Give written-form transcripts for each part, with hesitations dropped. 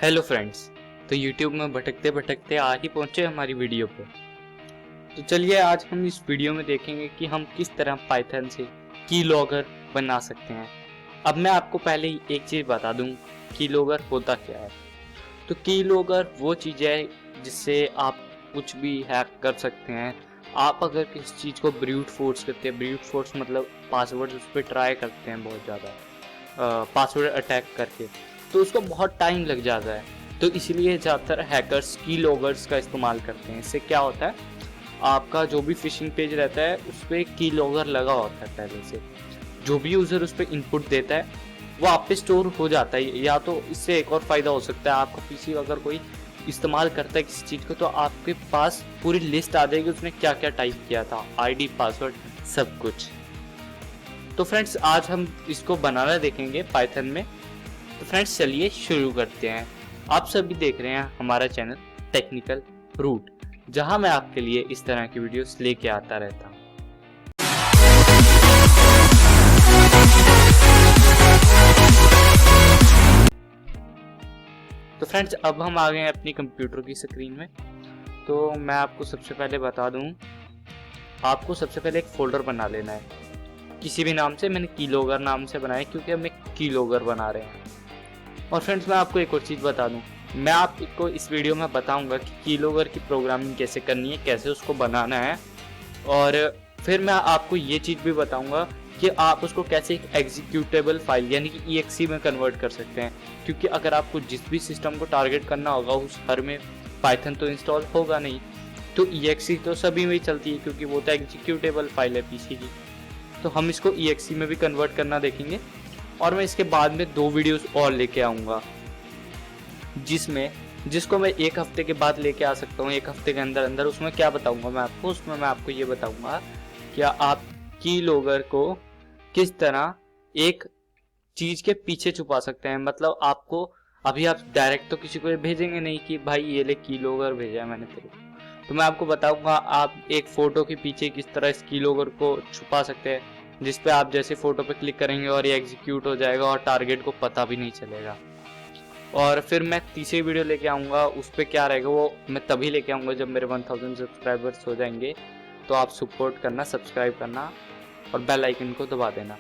Hello friends. तो YouTube में भटकते भटकते आज ही पहुंचे हमारी वीडियो पर। तो चलिए आज हम इस वीडियो में देखेंगे कि हम किस तरह पाइथन से कीलॉगर बना सकते हैं। अब मैं आपको पहले एक चीज़ बता दूं, कीलॉगर होता क्या है। तो कीलॉगर वो चीज़ है जिससे आप कुछ भी हैक कर सकते हैं। आप अगर किसी चीज़ को ब्रूट फोर्स करते हैं, ब्रूट फोर्स मतलब पासवर्ड उस पर ट्राई करते हैं बहुत ज़्यादा, पासवर्ड अटैक करके, तो उसको बहुत टाइम लग जाता है। तो इसलिए ज़्यादातर हैकर्स कीलॉगर्स का इस्तेमाल करते हैं। इससे क्या होता है, आपका जो भी फिशिंग पेज रहता है उस पर कीलॉगर लगा होता है पहले से। जो भी यूज़र उस पर इनपुट देता है वो आप पे स्टोर हो जाता है। या तो इससे एक और फ़ायदा हो सकता है, आपका पीसी अगर कोई इस्तेमाल करता है किसी चीज़ को तो आपके पास पूरी लिस्ट आ जाएगी उसने क्या क्या टाइप किया था, आईडी, पासवर्ड, सब कुछ। तो फ्रेंड्स आज हम इसको बनाना देखेंगे पाइथन में। तो फ्रेंड्स चलिए शुरू करते हैं। आप सभी देख रहे हैं हमारा चैनल टेक्निकल रूट, जहां मैं आपके लिए इस तरह की वीडियोस लेके आता रहता हूं। तो फ्रेंड्स अब हम आ गए हैं अपनी कंप्यूटर की स्क्रीन में। तो मैं आपको सबसे पहले बता दूं, आपको सबसे पहले एक फोल्डर बना लेना है किसी भी नाम से। मैंने कीलॉगर नाम से बनाया क्योंकि हम एक कीलॉगर बना रहे हैं। और फ्रेंड्स मैं आपको एक और चीज़ बता दूं, मैं आपको इस वीडियो में बताऊंगा कि कीलॉगर की प्रोग्रामिंग कैसे करनी है, कैसे उसको बनाना है। और फिर मैं आपको ये चीज़ भी बताऊंगा कि आप उसको कैसे एक एग्जीक्यूटेबल फाइल यानी कि EXE में कन्वर्ट कर सकते हैं। क्योंकि अगर आपको जिस भी सिस्टम को टारगेट करना होगा उस हर में पाइथन तो इंस्टॉल होगा नहीं, तो EXE तो सभी में ही चलती है क्योंकि वो तो एग्जीक्यूटेबल फाइल है पीसी की। तो हम इसको EXE में भी कन्वर्ट करना देखेंगे। और मैं इसके बाद में 2 वीडियोस और लेके आऊँगा जिसको मैं एक हफ्ते के बाद लेके आ सकता हूँ, एक हफ्ते के अंदर अंदर। उसमें क्या बताऊँगा मैं आपको, उसमें मैं आपको ये बताऊँगा कि आप कीलॉगर को किस तरह एक चीज़ के पीछे छुपा सकते हैं। मतलब आपको अभी आप डायरेक्ट तो किसी को भेजेंगे नहीं कि भाई ये ले कीलॉगर भेजा है मैंने तेरे को, तो मैं आपको बताऊँगा आप एक फ़ोटो के पीछे किस तरह इस कीलॉगर को छुपा सकते हैं, जिस पे आप जैसे फोटो पे क्लिक करेंगे और ये एग्जीक्यूट हो जाएगा और टारगेट को पता भी नहीं चलेगा। और फिर मैं तीसरी वीडियो लेके आऊँगा, उस पर क्या रहेगा वो मैं तभी लेके आऊँगा जब मेरे 1000 सब्सक्राइबर्स हो जाएंगे। तो आप सपोर्ट करना, सब्सक्राइब करना और बेल आइकन को दबा देना।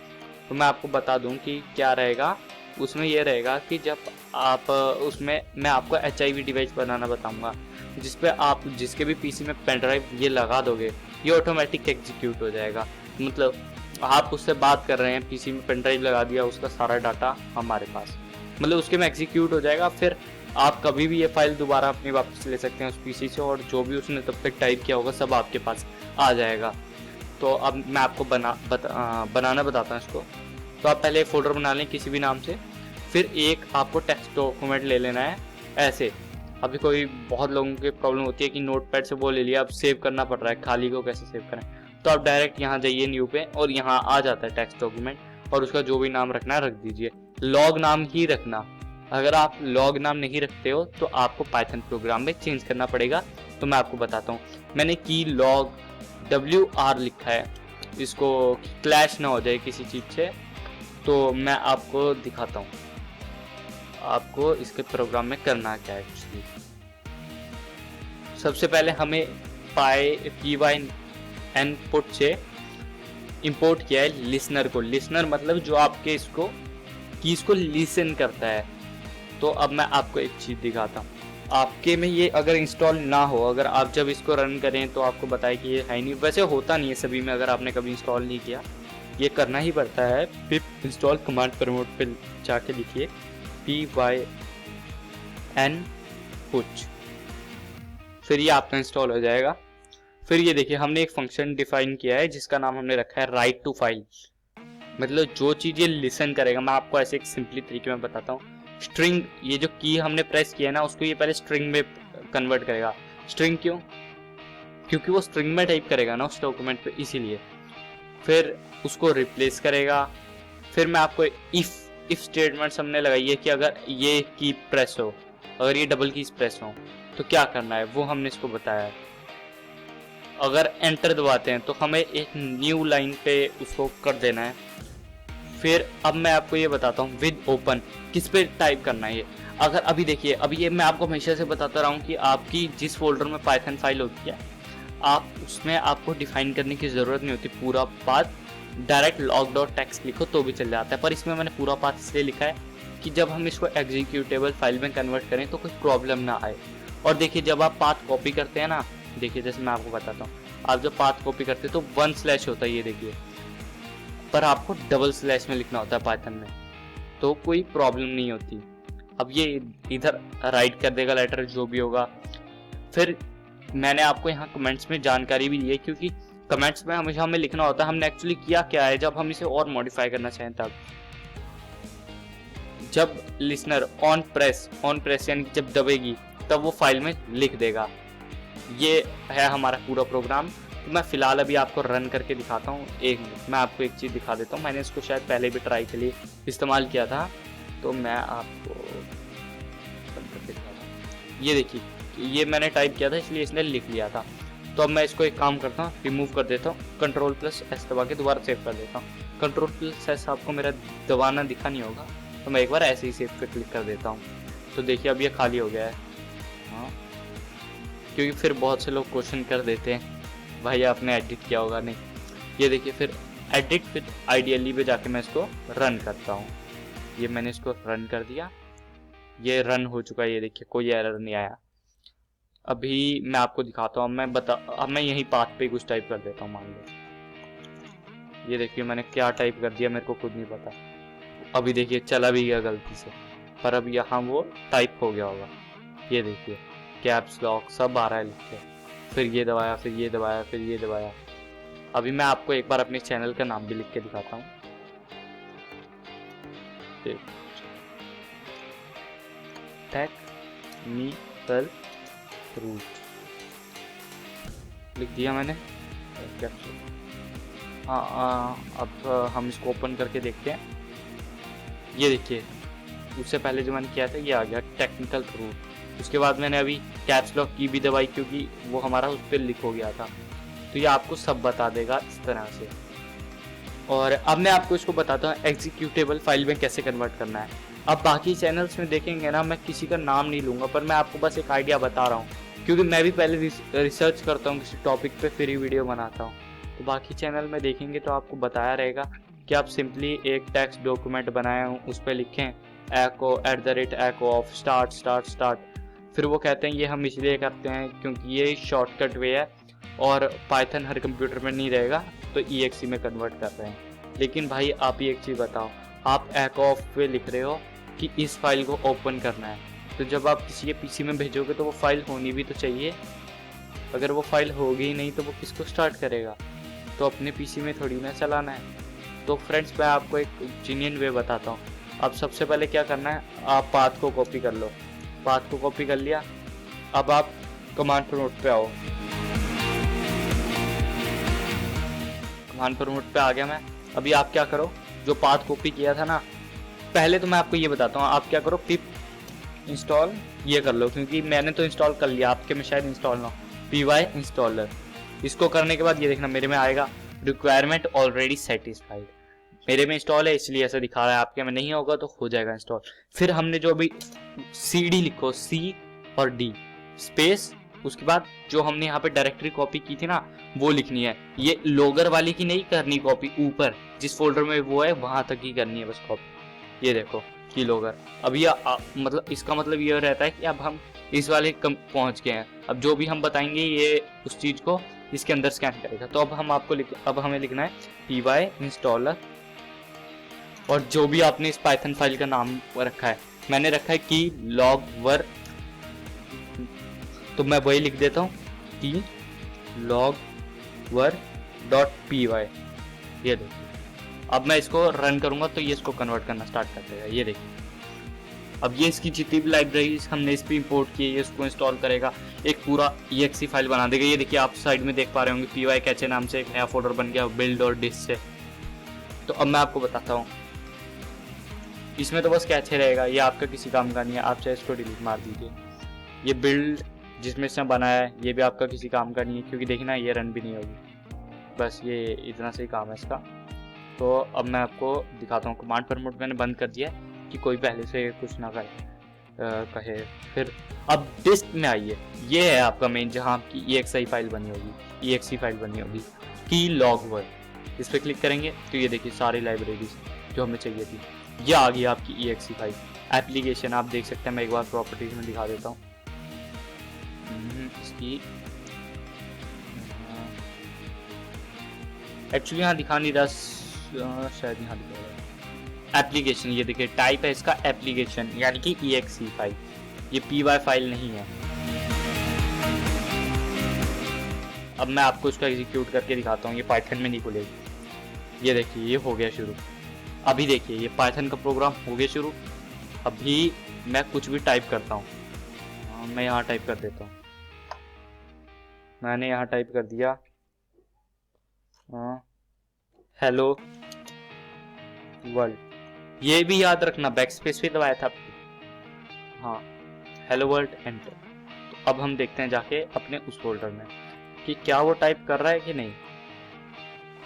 तो मैं आपको बता दूं कि क्या रहेगा उसमें। ये रहेगा कि जब आप उसमें मैं आपको HIV डिवाइस बनाना बताऊंगा, जिस पे आप जिसके भी पीसी में पेन ड्राइव ये लगा दोगे ये ऑटोमेटिक एग्जीक्यूट हो जाएगा। मतलब आप उससे बात कर रहे हैं, पीसी में पेन ड्राइव लगा दिया, उसका सारा डाटा हमारे पास, मतलब उसके में एग्जीक्यूट हो जाएगा। फिर आप कभी भी ये फाइल दोबारा अपनी वापस ले सकते हैं उस पीसी से, और जो भी उसने तब तक टाइप किया होगा सब आपके पास आ जाएगा। तो अब मैं आपको बनाना बताता हूँ इसको। तो आप पहले एक फोल्डर बना लें किसी भी नाम से, फिर एक आपको टेक्स्ट डॉक्यूमेंट ले लेना है ऐसे। अभी कोई बहुत लोगों की प्रॉब्लम होती है कि नोटपैड से वो ले लिया, अब सेव करना पड़ रहा है, खाली को कैसे सेव करें। तो आप डायरेक्ट यहाँ जाइए न्यू पे और यहाँ आ जाता है टेक्स्ट डॉक्यूमेंट, और उसका जो भी नाम रखना है रख दीजिए। लॉग नाम ही रखना। अगर आप लॉग नाम नहीं रखते हो तो आपको पाइथन प्रोग्राम में चेंज करना पड़ेगा। तो मैं आपको बताता हूँ, मैंने की लॉग WR लिखा है, इसको क्लैश ना हो जाए किसी चीज़ से। तो मैं आपको दिखाता हूँ आपको इसके प्रोग्राम में करना क्या है। एक्चुअली सबसे पहले हमें pyn पुट से इंपोर्ट किया है लिसनर को। लिसनर मतलब जो आपके इसको कीज को लिसन करता है। तो अब मैं आपको एक चीज़ दिखाता हूँ, आपके में ये अगर इंस्टॉल ना हो, अगर आप जब इसको रन करें तो आपको बताए कि ये है नहीं। वैसे होता नहीं है सभी में, अगर आपने कभी इंस्टॉल नहीं किया ये करना ही पड़ता है। पिप इंस्टॉल कमांड प्रमोट पे जाके लिखिए pyn push, फिर ये आपका इंस्टॉल हो जाएगा। फिर ये देखिए हमने एक फंक्शन डिफाइन किया है जिसका नाम हमने रखा है राइट टू फाइल। मतलब जो चीज़ ये लिसन करेगा, मैं आपको ऐसे एक सिंपली तरीके में बताता हूँ। स्ट्रिंग, ये जो की हमने प्रेस किया ना उसको ये पहले स्ट्रिंग में कन्वर्ट करेगा। स्ट्रिंग क्यों? क्योंकि वो स्ट्रिंग में टाइप करेगा ना उस डॉक्यूमेंट पे, इसीलिए। फिर उसको रिप्लेस करेगा। फिर मैं आपको इफ स्टेटमेंट हमने लगाई है कि अगर ये की प्रेस हो, अगर ये डबल कीज प्रेस हो तो क्या करना है वो हमने इसको बताया है। अगर एंटर दबाते हैं तो हमें एक न्यू लाइन पे उसको कर देना है। फिर अब मैं आपको ये बताता हूँ विद ओपन किस पे टाइप करना है। ये अगर अभी देखिए, अभी ये मैं आपको हमेशा से बताता रहा हूँ कि आपकी जिस फोल्डर में पाइथन फाइल होती है, आप उसमें आपको डिफाइन करने की ज़रूरत नहीं होती पूरा पाथ, डायरेक्ट log.txt लिखो तो भी चल जाता है। पर इसमें मैंने पूरा पाथ इसलिए लिखा है कि जब हम इसको एग्जीक्यूटेबल फाइल में कन्वर्ट करें तो कोई प्रॉब्लम ना आए। और देखिए, जब आप पाथ कॉपी करते हैं ना, देखिए जैसे मैं आपको बताता हूँ, आप जब पाथ कॉपी करते हैं तो 1 होता है, ये देखिए, पर आपको डबल में लिखना होता है पाइथन में, तो कोई प्रॉब्लम नहीं होती। अब ये इधर राइट कर देगा लेटर जो भी होगा। फिर मैंने आपको यहाँ कमेंट्स में जानकारी भी दी है, क्योंकि कमेंट्स में हमेशा हमें लिखना होता है हमने एक्चुअली किया क्या है, जब हम इसे और मॉडिफाई करना चाहें तब। जब लिसनर ऑन प्रेस यानी कि जब दबेगी तब वो फाइल में लिख देगा। ये है हमारा पूरा प्रोग्राम। तो मैं फिलहाल अभी आपको रन करके दिखाता हूँ। एक मिनट, मैं आपको एक चीज़ दिखा देता हूँ। मैंने इसको शायद पहले भी ट्राई के लिए इस्तेमाल किया था, तो मैं आपको रन करके दिखाता हूँ। ये देखिए, ये मैंने टाइप किया था इसलिए इसने लिख लिया था। तो अब मैं इसको एक काम करता हूँ, रिमूव कर देता हूँ, Ctrl+S दबा के दोबारा सेव कर देता हूँ। Ctrl+S आपको मेरा दबाना दिखा नहीं होगा, तो मैं एक बार ऐसे ही सेव पे क्लिक कर देता हूँ। तो देखिए अब ये खाली हो गया है। हाँ, क्योंकि फिर बहुत से लोग क्वेश्चन कर देते हैं भाई आपने एडिट किया होगा। नहीं, ये देखिए, फिर एडिट विद आइडियली पे जाके मैं इसको रन करता हूँ। ये मैंने इसको रन कर दिया, ये रन हो चुका है। ये देखिए, कोई एरर नहीं आया। अभी मैं आपको दिखाता हूँ। अब मैं यहीं पाथ पे कुछ टाइप कर देता हूँ, मान लो। ये देखिए मैंने क्या टाइप कर दिया, मेरे को खुद नहीं पता। अभी देखिए चला भी गया गलती से, पर अब यहाँ वो टाइप हो गया होगा। ये देखिए, कैप्स लॉक सब आ रहा है लिख के। फिर ये दबाया, फिर ये दबाया, फिर ये दबाया। अभी मैं आपको एक बार अपने चैनल का नाम भी लिख के दिखाता हूँ। टेक्निकल रूट लिख दिया मैंने। हाँ, अब हम इसको ओपन करके देखते हैं। ये देखिए, उससे पहले जो मैंने किया था ये आ गया टेक्निकल रूट। उसके बाद मैंने अभी कैप्स लॉक की भी दबाई, क्योंकि वो हमारा उस पर लिख हो गया था। तो ये आपको सब बता देगा इस तरह से। और अब मैं आपको इसको बताता हूँ एग्जीक्यूटेबल फाइल में कैसे कन्वर्ट करना है। अब बाकी चैनल्स में देखेंगे ना, मैं किसी का नाम नहीं लूँगा, पर मैं आपको बस एक आइडिया बता रहा हूँ, क्योंकि मैं भी पहले रिसर्च करता हूँ किसी टॉपिक पे, फिर ही वीडियो बनाता हूँ। तो बाकी चैनल में देखेंगे तो आपको बताया रहेगा कि आप सिंपली एक टेक्स्ट डॉक्यूमेंट बनाए हो, उस पर लिखें echo @ of start। फिर वो कहते हैं ये हम इसलिए करते हैं क्योंकि ये शॉर्टकट वे है और पाइथन हर कंप्यूटर में नहीं रहेगा, तो exe में कन्वर्ट कर रहे हैं। लेकिन भाई आप ही एक चीज़ बताओ, आप echo of पे लिख रहे हो कि इस फाइल को ओपन करना है, तो जब आप किसी के पीसी में भेजोगे तो वो फाइल होनी भी तो चाहिए। अगर वो फाइल होगी ही नहीं तो वो किसको स्टार्ट करेगा? तो अपने पीसी में थोड़ी ना चलाना है। तो फ्रेंड्स, मैं आपको एक जीनियन वे बताता हूँ। अब सबसे पहले क्या करना है, आप पाथ को कॉपी कर लो। पाथ को कॉपी कर लिया, अब आप कमांड प्रॉम्प्ट पे आओ। कमांड प्रॉम्प्ट पे आ गया मैं। अभी आप क्या करो, जो पाथ कॉपी किया था ना, पहले तो मैं आपको ये बताता हूँ, आप क्या करो, पिप इंस्टॉल ये कर लो, क्योंकि मैंने तो इंस्टॉल कर लिया, आपके में शायद इंस्टॉल ना हो। py इंस्टॉलर, इसको करने के बाद ये देखना मेरे में आएगा रिक्वायरमेंट ऑलरेडी सेटिस्फाइड। मेरे में इंस्टॉल है इसलिए ऐसा दिखा रहा है, आपके में नहीं होगा तो हो जाएगा इंस्टॉल। फिर हमने जो अभी cd लिखो, C और D स्पेस, उसके बाद जो हमने यहाँ पे डायरेक्टरी कॉपी की थी ना, वो लिखनी है। ये लोगर वाली की नहीं करनी कॉपी, ऊपर जिस फोल्डर में वो है वहां तक ही करनी है बस कॉपी। ये देखो की लोगर। अब ये मतलब इसका मतलब ये रहता है कि अब हम इस वाले पहुंच गए हैं। अब जो भी हम बताएंगे ये उस चीज को इसके अंदर स्कैन करेगा। तो अब हम आपको अब हमें लिखना है py इंस्टॉलर, और जो भी आपने इस पाइथन फाइल का नाम रखा है, मैंने रखा है की logver, तो मैं वही लिख देता हूँ की logver.py। ये देखिए, अब मैं इसको रन करूंगा तो ये इसको कन्वर्ट करना स्टार्ट कर देगा। ये देखिए, अब ये इसकी जितनी भी लाइब्रेरीज हमने इस पे इंपोर्ट की है, ये इसको इंस्टॉल करेगा, एक पूरा exe फाइल बना देगा। ये देखिए, आप साइड में देख पा रहे होंगे py कैचे नाम से एक नया फोल्डर बन गया बिल्ड और डिस्क से। तो अब मैं आपको बताता हूँ, इसमें तो बस कैचे रहेगा, ये आपका किसी काम का नहीं है, आप चाहे इसको डिलीट मार दीजिए। ये बिल्ड जिसमें से बनाया है ये भी आपका किसी काम का नहीं है, क्योंकि देखना ये रन भी नहीं होगी। बस ये इतना सही काम है इसका। तो अब मैं आपको दिखाता हूँ, कमांड प्रॉम्प्ट मैंने बंद कर दिया है कि कोई पहले से कुछ ना करे। कहे। फिर अब डिस्क में आइए, ये है आपका मेन जहाँ आपकी EXI फाइल बनी होगी, EXE फाइल बनी होगी, की लॉग वर्ड। इस पर क्लिक करेंगे तो ये देखिए सारी लाइब्रेरीज जो हमें चाहिए थी ये आ गई आपकी EXE फाइल। एप्लीकेशन आप देख सकते हैं, मैं एक बार प्रॉपर्टीज में दिखा देता हूँ इसकी। एक्चुअली यहाँ दिखा नहीं रहा, शायद यहाँ दिखा रहा है एप्लीकेशन। ये देखिए टाइप है इसका एप्लीकेशन, यानी कि EXE फाइल, ये PY फाइल नहीं है। अब मैं आपको इसको एग्जीक्यूट करके दिखाता हूँ, ये पाइथन में नहीं खुलेगी। ये देखिए ये हो गया शुरू। अभी देखिए ये पाइथन का प्रोग्राम हो गया शुरू। अभी मैं कुछ भी टाइप करता हूँ, मैं यहाँ टाइप कर देता हूँ, मैंने यहाँ टाइप कर दिया हेलो वर्ल्ड। ये भी याद रखना बैक स्पेस भी दबाया था हाँ, हेलो वर्ल्ड एंटर। तो अब हम देखते हैं जाके अपने उस फोल्डर में कि क्या वो टाइप कर रहा है कि नहीं।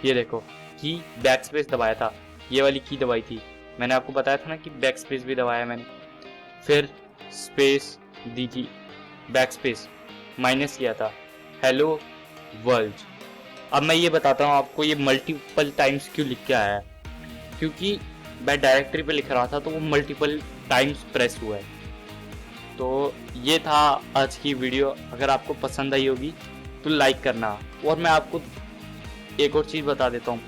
ये देखो की बैक स्पेस दबाया था, ये वाली की दबाई थी, मैंने आपको बताया था ना कि बैक स्पेस भी दबाया मैंने, फिर स्पेस दी थी, बैक स्पेस माइनस किया था, हेलो वर्ल्ड। अब मैं ये बताता हूँ आपको ये मल्टीपल टाइम्स क्यों लिख के आया है, क्योंकि मैं डायरेक्टरी पे लिख रहा था तो वो मल्टीपल टाइम्स प्रेस हुआ है। तो ये था आज की वीडियो, अगर आपको पसंद आई होगी तो लाइक करना। और मैं आपको एक और चीज़ बता देता हूँ,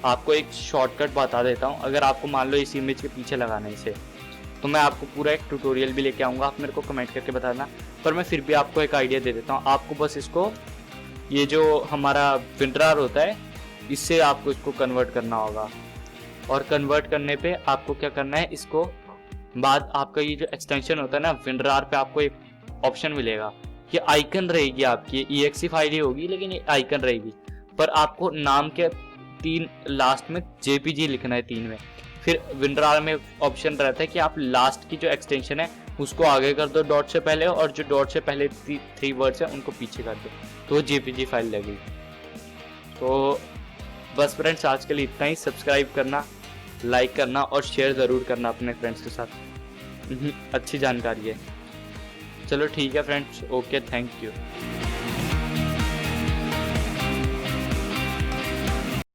आपको एक शॉर्टकट बता देता हूँ। अगर आपको मान लो इस इमेज के पीछे लगाने से, तो मैं आपको पूरा एक ट्यूटोरियल भी लेके आऊँगा, आप मेरे को कमेंट करके बताना। पर मैं फिर भी आपको एक आइडिया दे देता हूँ, आपको बस इसको, ये जो हमारा विंड्रार होता है, इससे आपको इसको कन्वर्ट करना होगा। और कन्वर्ट करने पे आपको क्या करना है, इसको बाद आपका ये जो एक्सटेंशन होता है ना विंड्रार पे, आपको एक ऑप्शन मिलेगा, ये आइकन रहेगी आपकी, EXE फाइल ही होगी लेकिन ये आइकन रहेगी, पर आपको नाम के 3 लास्ट में JPG लिखना है 3 में। फिर विंड्रार में ऑप्शन रहता है कि आप लास्ट की जो एक्सटेंशन है उसको आगे कर दो डॉट से पहले, और जो डॉट से पहले 3 वर्ड्स है उनको पीछे कर दो, तो JPG फाइल लगेगी। तो बस फ्रेंड्स आज के लिए इतना ही। सब्सक्राइब करना, लाइक करना और शेयर ज़रूर करना अपने फ्रेंड्स के साथ, अच्छी जानकारी है। चलो ठीक है फ्रेंड्स, ओके, थैंक यू।